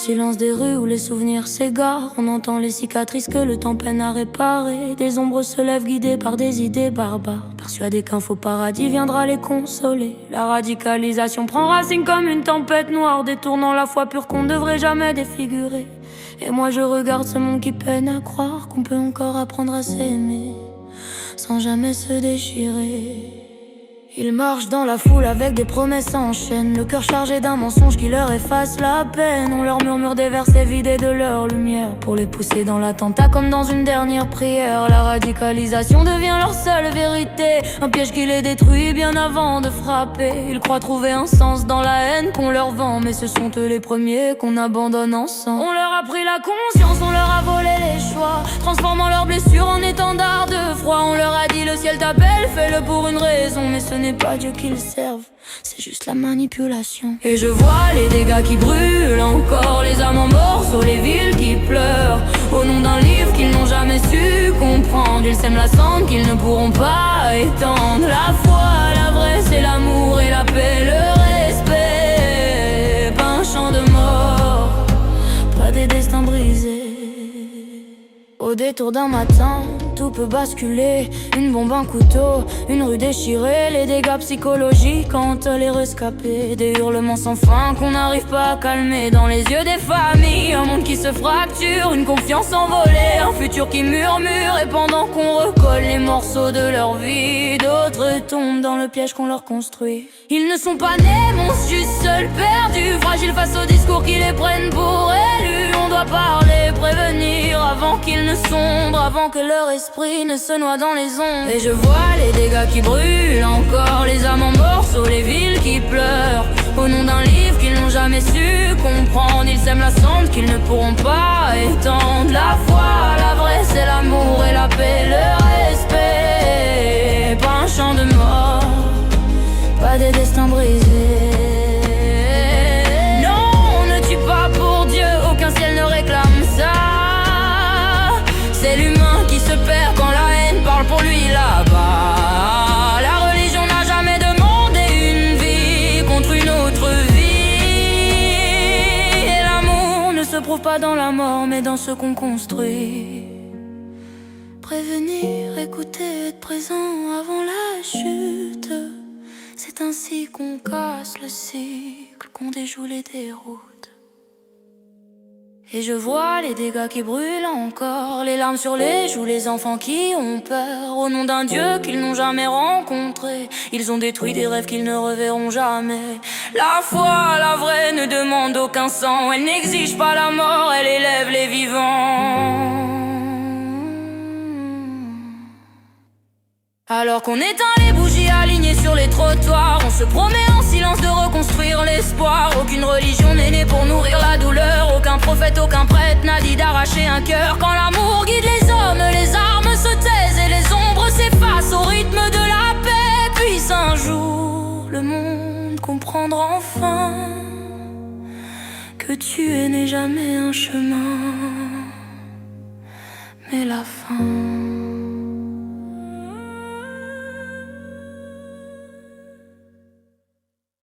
silence des rues où les souvenirs s'égarent. On entend les cicatrices que le temps peine à réparer. Des ombres se lèvent guidées par des idées barbares, persuadés qu'un faux paradis viendra les consoler. La radicalisation prend racine comme une tempête noire, détournant la foi pure qu'on ne devrait jamais défigurer. Et moi je regarde ce monde qui peine à croire qu'on peut encore apprendre à s'aimer sans jamais se déchirer. Ils marchent dans la foule avec des promesses en chaîne, le cœur chargé d'un mensonge qui leur efface la peine. On leur murmure des versets vidés de leur lumière pour les pousser dans l'attentat comme dans une dernière prière. La radicalisation devient leur seule vérité, un piège qui les détruit bien avant de frapper. Ils croient trouver un sens dans la haine qu'on leur vend, mais ce sont eux les premiers qu'on abandonne ensemble. On leur a pris la conscience, on leur a volé les choix, transformant leurs blessures en étendards de froid. On leur a dit le ciel t'appelle, fais-le pour une raison, mais ce n'est pas Dieu qu'ils servent, c'est juste la manipulation. Et je vois les dégâts qui brûlent encore, les âmes en morceaux, les villes qui pleurent, au nom d'un livre qu'ils n'ont jamais su comprendre. Ils sèment la cendre qu'ils ne pourront pas étendre. La foi, la vraie, c'est l'amour et la paix, le respect, pas un chant de mort, pas des destins brisés. Au détour d'un matin, tout peut basculer. Une bombe, un couteau, une rue déchirée. Les dégâts psychologiques hantent les rescapés. Des hurlements sans fin qu'on n'arrive pas à calmer. Dans les yeux des familles, un monde qui se fracture, une confiance envolée, un futur qui murmure. Et pendant qu'on recolle les morceaux de leur vie, d'autres tombent dans le piège qu'on leur construit. Ils ne sont pas nés monstres, juste seuls perdus, fragiles face aux discours qui les prennent pour élus. On doit parler, prévenir avant qu'ils ne sombrent, avant que leur esprit ne se noie dans les ombres. Et je vois les dégâts qui brûlent encore, les âmes en morceaux, les villes qui pleurent, au nom d'un livre qu'ils n'ont jamais su comprendre. Ils sèment la cendre qu'ils ne pourront pas étendre. La foi, la vraie, c'est l'amour et la paix, le respect, pas un chant de mort, pas des destins brisés. Non, on ne tue pas pour Dieu, aucun ciel ne réclame ça. C'est l'humain qui se perd quand la haine parle pour lui là-bas. La religion n'a jamais demandé une vie contre une autre vie. Et l'amour ne se prouve pas dans la mort, mais dans ce qu'on construit. Prévenir, écouter, être présent avant la chute, c'est ainsi qu'on casse le cycle, qu'on déjoue les déroutes. Et je vois les dégâts qui brûlent encore, les larmes sur les joues, les enfants qui ont peur, au nom d'un Dieu qu'ils n'ont jamais rencontré. Ils ont détruit des rêves qu'ils ne reverront jamais. La foi, la vraie, ne demande aucun sang, elle n'exige pas la mort, elle élève les vivants. Alors qu'on éteint les bougies alignées sur les trottoirs, on se promet en silence de reconstruire l'espoir. Aucune religion n'est née pour nourrir la douleur, aucun prophète, aucun prêtre n'a dit d'arracher un cœur. Quand l'amour guide les hommes, les armes se taisent et les ombres s'effacent au rythme de la paix. Puis un jour, le monde comprendra enfin que tuer n'est jamais un chemin, mais la fin.